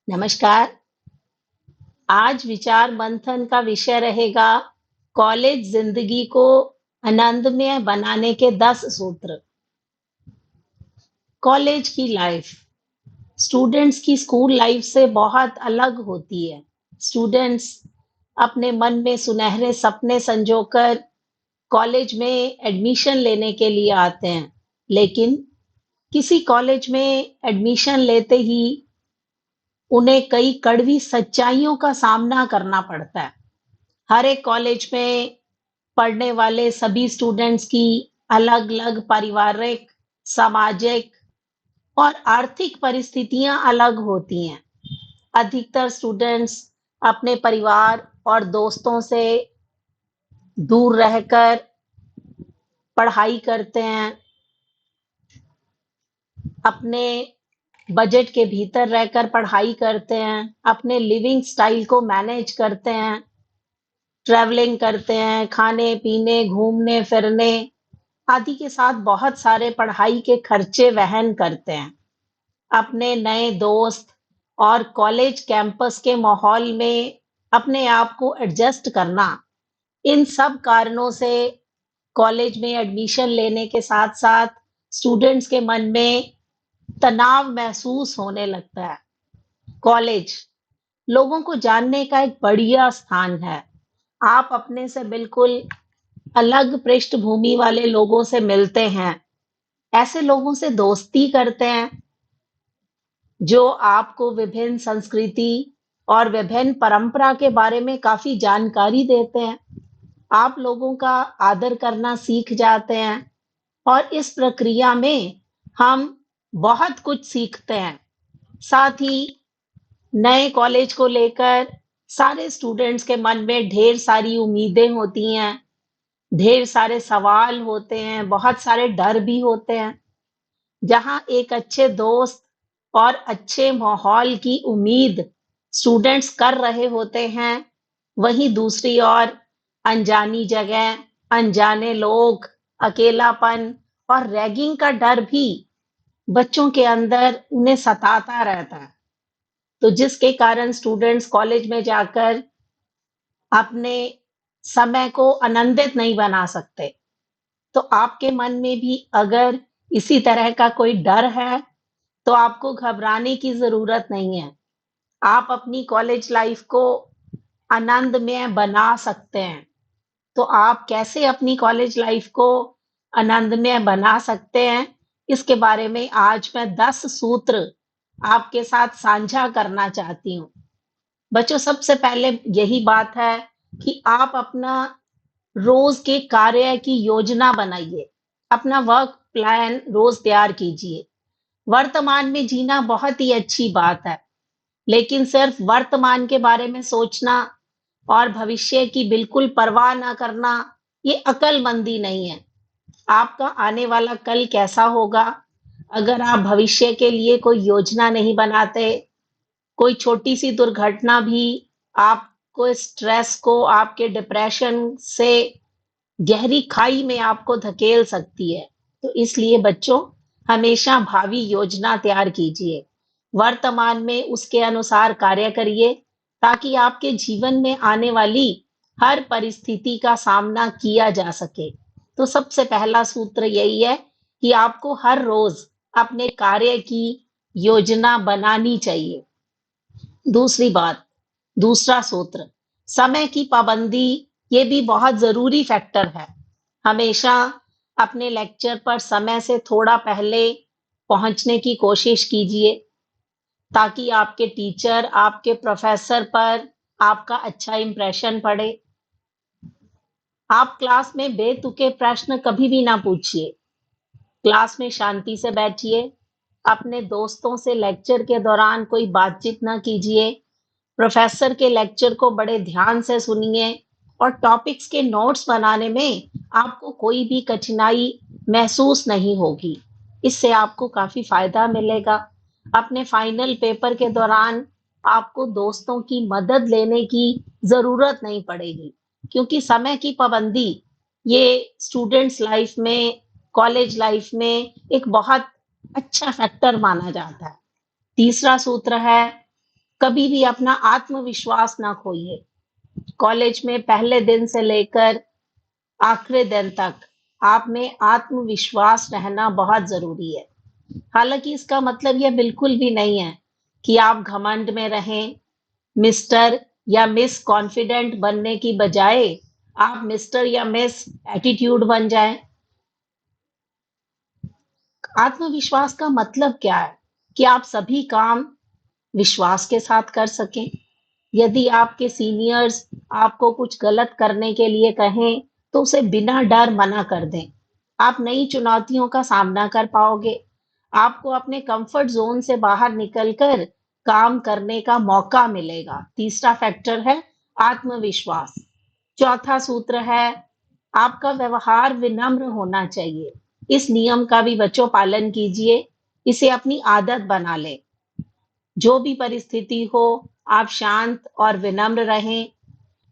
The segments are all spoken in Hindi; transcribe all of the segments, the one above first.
नमस्कार। आज विचार मंथन का विषय रहेगा कॉलेज जिंदगी को आनंदमय बनाने के 10 सूत्र। कॉलेज की लाइफ स्टूडेंट्स की स्कूल लाइफ से बहुत अलग होती है। स्टूडेंट्स अपने मन में सुनहरे सपने संजोकर कॉलेज में एडमिशन लेने के लिए आते हैं, लेकिन किसी कॉलेज में एडमिशन लेते ही उन्हें कई कड़वी सच्चाइयों का सामना करना पड़ता है। हर एक कॉलेज में पढ़ने वाले सभी स्टूडेंट्स की अलग-अलग पारिवारिक, सामाजिक और आर्थिक परिस्थितियां अलग होती हैं। अधिकतर स्टूडेंट्स अपने परिवार और दोस्तों से दूर रहकर पढ़ाई करते हैं, अपने बजट के भीतर रहकर पढ़ाई करते हैं, अपने लिविंग स्टाइल को मैनेज करते हैं, ट्रैवलिंग करते हैं, खाने-पीने, घूमने-फिरने आदि के साथ बहुत सारे पढ़ाई के खर्चे वहन करते हैं। अपने नए दोस्त और कॉलेज कैंपस के माहौल में अपने आप को एडजस्ट करना, इन सब कारणों से कॉलेज में एडमिशन लेने के साथ-साथ स्टूडेंट्स के मन में तनाव महसूस होने लगता है। कॉलेज लोगों को जानने का एक बढ़िया स्थान है। आप अपने से बिल्कुल अलग पृष्ठभूमि वाले लोगों से मिलते हैं। ऐसे लोगों से दोस्ती करते हैं जो आपको विभिन्न संस्कृति और विभिन्न परंपरा के बारे में काफी जानकारी देते हैं। आप लोगों का आदर करना सीख जाते हैं और इस प्रक्रिया में हम बहुत कुछ सीखते हैं। साथ ही नए कॉलेज को लेकर सारे स्टूडेंट्स के मन में ढेर सारी उम्मीदें होती हैं, ढेर सारे सवाल होते हैं, बहुत सारे डर भी होते हैं। जहाँ एक अच्छे दोस्त और अच्छे माहौल की उम्मीद स्टूडेंट्स कर रहे होते हैं, वहीं दूसरी ओर अनजानी जगह, अनजाने लोग, अकेलापन और रैगिंग का डर भी बच्चों के अंदर उन्हें सताता रहता है। तो जिसके कारण स्टूडेंट्स कॉलेज में जाकर अपने समय को आनंदित नहीं बना सकते। तो आपके मन में भी अगर इसी तरह का कोई डर है, तो आपको घबराने की ज़रूरत नहीं है। आप अपनी कॉलेज लाइफ़ को आनंदमय बना सकते हैं। तो आप कैसे अपनी कॉलेज लाइफ़ को आनंदमय बना सकते हैं, इसके बारे में आज मैं 10 सूत्र आपके साथ साझा करना चाहती हूँ। बच्चों, सबसे पहले यही बात है कि आप अपना रोज के कार्य की योजना बनाइए। अपना वर्क प्लान रोज तैयार कीजिए। वर्तमान में जीना बहुत ही अच्छी बात है, लेकिन सिर्फ वर्तमान के बारे में सोचना और भविष्य की बिल्कुल परवाह ना करना, ये अक्लमंदी नहीं है। आपका आने वाला कल कैसा होगा, अगर आप भविष्य के लिए कोई योजना नहीं बनाते, कोई छोटी-सी दुर्घटना भी आपको स्ट्रेस को, आपके डिप्रेशन से गहरी खाई में आपको धकेल सकती है। तो इसलिए बच्चों, हमेशा भावी योजना तैयार कीजिए। वर्तमान में उसके अनुसार कार्य करिए ताकि आपके जीवन में आने वाली हर परिस्थिति का सामना किया जा सके। तो सबसे पहला सूत्र यही है कि आपको हर रोज अपने कार्य की योजना बनानी चाहिए। दूसरी बात, दूसरा सूत्र, समय की पाबंदी, ये भी बहुत ज़रूरी फैक्टर है। हमेशा अपने लेक्चर पर समय से थोड़ा पहले पहुंचने की कोशिश कीजिए ताकि आपके टीचर, आपके प्रोफेसर पर आपका अच्छा इंप्रेशन पड़े। आप क्लास में बेतुके प्रश्न कभी भी ना पूछिए। क्लास में शांति से बैठिए। अपने दोस्तों से लेक्चर के दौरान कोई बातचीत ना कीजिए। प्रोफेसर के लेक्चर को बड़े ध्यान से सुनिए और टॉपिक्स के नोट्स बनाने में आपको कोई भी कठिनाई महसूस नहीं होगी। इससे आपको काफ़ी फ़ायदा मिलेगा। अपने फाइनल पेपर के दौरान आपको दोस्तों की मदद लेने की ज़रूरत नहीं पड़ेगी, क्योंकि समय की पाबंदी ये स्टूडेंट्स लाइफ में, कॉलेज लाइफ में एक बहुत अच्छा फैक्टर माना जाता है। तीसरा सूत्र है कभी भी अपना आत्मविश्वास ना खोइए। कॉलेज में पहले दिन से लेकर आखिरी दिन तक आप में आत्मविश्वास रहना बहुत ज़रूरी है। हालाँकि इसका मतलब ये बिल्कुल भी नहीं है कि आप घमंड में रहें। मिस्टर या मिस कॉन्फिडेंट बनने की बजाय आप मिस्टर या मिस एटीट्यूड बन जाएँ। आत्मविश्वास का मतलब क्या है? कि आप सभी काम विश्वास के साथ कर सकें। यदि आपके सीनियर्स आपको कुछ गलत करने के लिए कहें, तो उसे बिना डर मना कर दें। आप नई चुनौतियों का सामना कर पाओगे। आपको अपने कंफर्ट ज़ोन से बाहर निकलकर काम करने का मौका मिलेगा। तीसरा फैक्टर है आत्मविश्वास। चौथा सूत्र है आपका व्यवहार विनम्र होना चाहिए। इस नियम का भी बच्चों पालन कीजिए। इसे अपनी आदत बना लें। जो भी परिस्थिति हो, आप शांत और विनम्र रहें।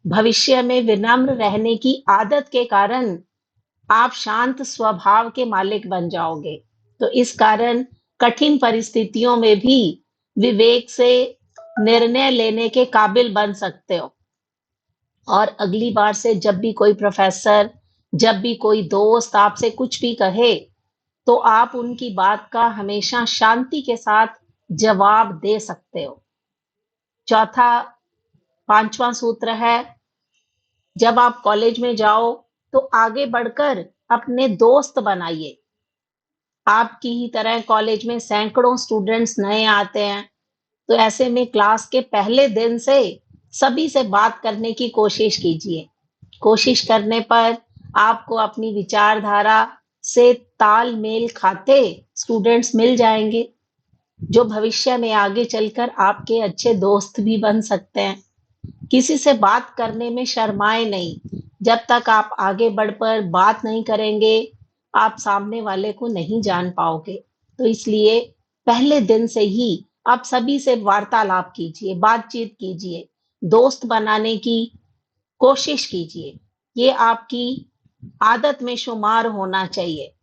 भविष्य में विनम्र रहने की आदत के कारण आप शांत स्वभाव के मालिक बन जाओगे। तो इस कारण कठिन परिस्थितियों में भी विवेक से निर्णय लेने के काबिल बन सकते हो। और अगली बार से जब भी कोई प्रोफेसर, जब भी कोई दोस्त आपसे कुछ भी कहे, तो आप उनकी बात का हमेशा शांति के साथ जवाब दे सकते हो। चौथा, पांचवा सूत्र है जब आप कॉलेज में जाओ तो आगे बढ़कर अपने दोस्त बनाइए। आपकी ही तरह कॉलेज में सैकड़ों स्टूडेंट्स नए आते हैं, तो ऐसे में क्लास के पहले दिन से सभी से बात करने की कोशिश कीजिए। कोशिश करने पर आपको अपनी विचारधारा से तालमेल खाते स्टूडेंट्स मिल जाएंगे, जो भविष्य में आगे चलकर आपके अच्छे दोस्त भी बन सकते हैं। किसी से बात करने में शर्माएं नहीं। जब तक आप आगे बढ़कर बात नहीं करेंगे, आप सामने वाले को नहीं जान पाओगे। तो इसलिए पहले दिन से ही आप सभी से वार्तालाप कीजिए, बातचीत कीजिए, दोस्त बनाने की कोशिश कीजिए। ये आपकी आदत में शुमार होना चाहिए।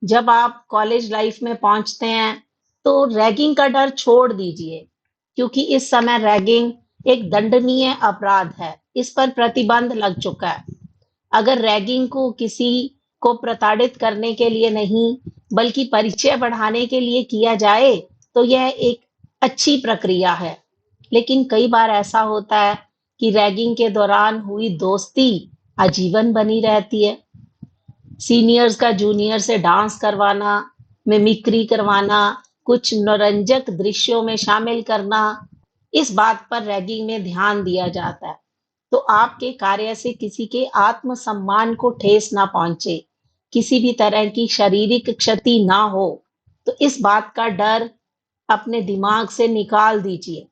जब आप कॉलेज लाइफ में पहुंचते हैं, तो रैगिंग का डर छोड़ दीजिए, क्योंकि इस समय रैगिंग एक दंडनीय अपराध है। इस पर प्रतिबंध लग चुका है। अगर रैगिंग को किसी को प्रताड़ित करने के लिए नहीं, बल्कि परिचय बढ़ाने के लिए किया जाए, तो यह एक अच्छी प्रक्रिया है। लेकिन कई बार ऐसा होता है कि रैगिंग के दौरान हुई दोस्ती आजीवन बनी रहती है। सीनियर्स का जूनियर से डांस करवाना, मिमिक्री करवाना, कुछ मनोरंजक दृश्यों में शामिल करना, इस बात पर रैगिंग में ध्यान दिया जाता है। तो आपके कार्य से किसी के आत्मसम्मान को ठेस ना पहुंचे, किसी भी तरह की शारीरिक क्षति ना हो, तो इस बात का डर अपने दिमाग से निकाल दीजिए।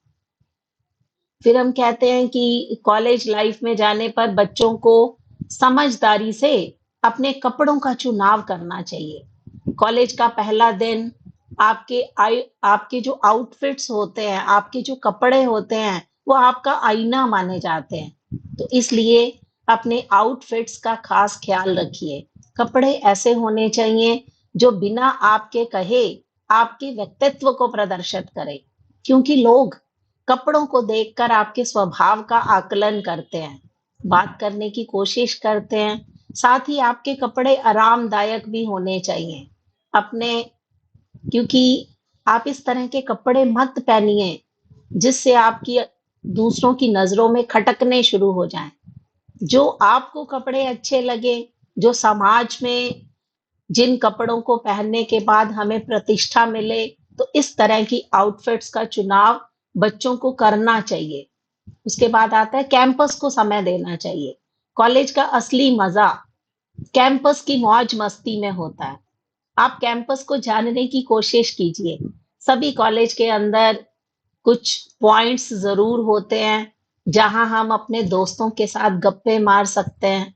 फिर हम कहते हैं कि कॉलेज लाइफ में जाने पर बच्चों को समझदारी से अपने कपड़ों का चुनाव करना चाहिए। कॉलेज का पहला दिन आपके जो आउटफिट्स होते हैं, आपके जो कपड़े होते हैं, वो आपका आईना माने जाते हैं। तो इसलिए अपने आउटफिट्स का खास ख्याल रखिए। कपड़े ऐसे होने चाहिए जो बिना आपके कहे आपके व्यक्तित्व को प्रदर्शित करें, क्योंकि लोग कपड़ों को देखकर आपके स्वभाव का आकलन करते हैं, बात करने की कोशिश करते हैं। साथ ही आपके कपड़े आरामदायक भी होने चाहिए। अपने क्योंकि आप इस तरह के कपड़े मत पहनिए जिससे आपकी दूसरों की नजरों में खटकने शुरू हो जाएं। जो आपको कपड़े अच्छे लगे, जो समाज में जिन कपड़ों को पहनने के बाद हमें प्रतिष्ठा मिले, तो इस तरह की आउटफिट्स का चुनाव बच्चों को करना चाहिए। उसके बाद आता है कैंपस को समय देना चाहिए। कॉलेज का असली मजा कैंपस की मौज मस्ती में होता है। आप कैंपस को जानने की कोशिश कीजिए। सभी कॉलेज के अंदर कुछ पॉइंट्स ज़रूर होते हैं, जहां हम अपने दोस्तों के साथ गप्पे मार सकते हैं,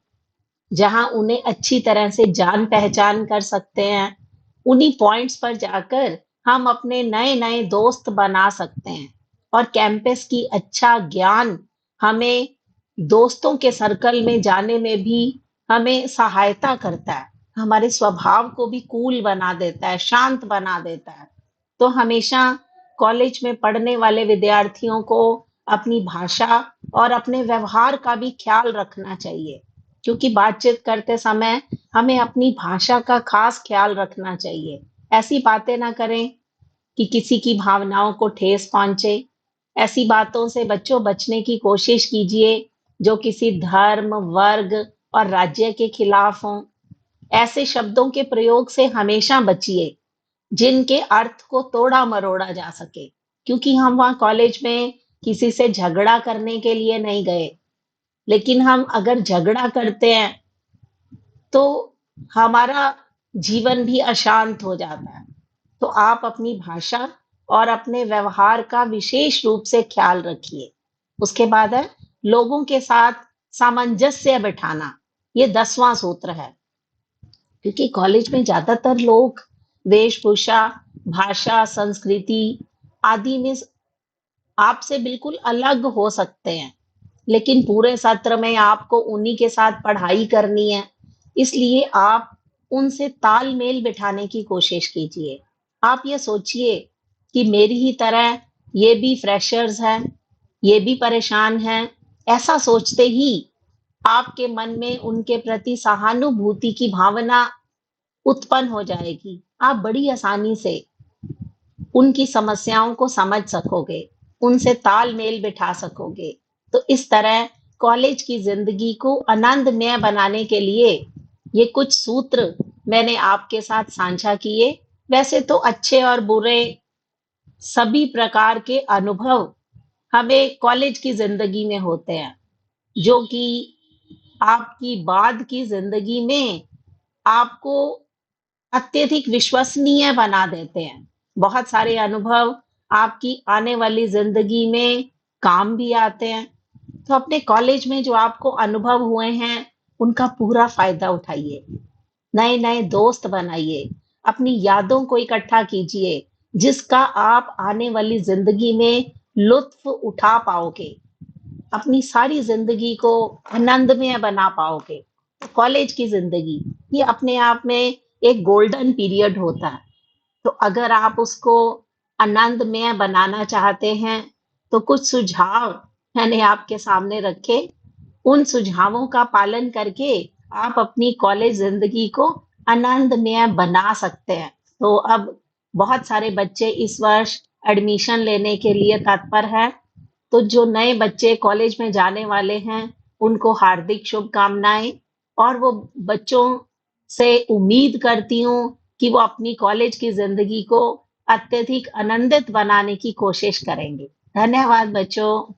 जहां उन्हें अच्छी तरह से जान पहचान कर सकते हैं। उन्हीं पॉइंट्स पर जाकर हम अपने नए-नए दोस्त बना सकते हैं। और कैंपस की अच्छा ज्ञान हमें दोस्तों के सर्कल में जाने में भी हमें सहायता करता है। हमारे स्वभाव को भी कूल बना देता है, शांत बना देता है। तो हमेशा कॉलेज में पढ़ने वाले विद्यार्थियों को अपनी भाषा और अपने व्यवहार का भी ख्याल रखना चाहिए, क्योंकि बातचीत करते समय हमें अपनी भाषा का खास ख्याल रखना चाहिए। ऐसी बातें ना करें कि किसी की भावनाओं को ठेस पहुंचे। ऐसी बातों से बच्चों बचने की कोशिश कीजिए जो किसी धर्म, वर्ग और राज्य के खिलाफ हों। ऐसे शब्दों के प्रयोग से हमेशा बचिए जिनके अर्थ को तोड़ा मरोड़ा जा सके, क्योंकि हम वहाँ कॉलेज में किसी से झगड़ा करने के लिए नहीं गए। लेकिन हम अगर झगड़ा करते हैं तो हमारा जीवन भी अशांत हो जाता है। तो आप अपनी भाषा और अपने व्यवहार का विशेष रूप से ख्याल रखिए। उसके बाद है लोगों के साथ सामंजस्य बिठाना। ये 10वां सूत्र है, क्योंकि कॉलेज में ज्यादातर लोग वेशभूषा, भाषा, संस्कृति आदि में आपसे बिल्कुल अलग हो सकते हैं, लेकिन पूरे सत्र में आपको उन्हीं के साथ पढ़ाई करनी है। इसलिए आप उनसे तालमेल बिठाने की कोशिश कीजिए। आप ये सोचिए कि मेरी ही तरह ये भी फ्रेशर्स हैं, ये भी परेशान हैं। ऐसा सोचते ही आपके मन में उनके प्रति सहानुभूति की भावना उत्पन्न हो जाएगी। आप बड़ी आसानी से उनकी समस्याओं को समझ सकोगे, उनसे तालमेल बिठा सकोगे। तो इस तरह कॉलेज की ज़िंदगी को आनंदमय बनाने के लिए ये कुछ सूत्र मैंने आपके साथ साझा किए। वैसे तो अच्छे और बुरे सभी प्रकार के अनुभव हमें कॉलेज की ज़िंदगी में होते हैं, जो कि आपकी बाद की ज़िंदगी में आपको अत्यधिक विश्वसनीय बना देते हैं। बहुत सारे अनुभव आपकी आने वाली ज़िंदगी में काम भी आते हैं। तो अपने कॉलेज में जो आपको अनुभव हुए हैं, उनका पूरा फ़ायदा उठाइए। नए-नए दोस्त बनाइए, अपनी यादों को इकट्ठा कीजिए, जिसका आप आने वाली ज़िंदगी में लुत्फ़ उठा पाओगे। अपनी सारी ज़िंदगी को आनंदमय बना पाओगे। तो कॉलेज की ज़िंदगी, ये अपने आप में एक गोल्डन पीरियड होता है। तो अगर आप उसको आनंदमय बनाना चाहते हैं, तो कुछ सुझाव मैंने आपके सामने रखे। उन सुझावों का पालन करके आप अपनी कॉलेज ज़िंदगी को आनंदमय बना सकते हैं। तो अब बहुत सारे बच्चे इस वर्ष एडमिशन लेने के लिए तत्पर हैं। तो जो नए बच्चे कॉलेज में जाने वाले हैं, उनको हार्दिक शुभकामनाएँ और वो बच्चों से उम्मीद करती हूँ कि वो अपनी कॉलेज की ज़िंदगी को अत्यधिक आनंदित बनाने की कोशिश करेंगे। धन्यवाद बच्चों।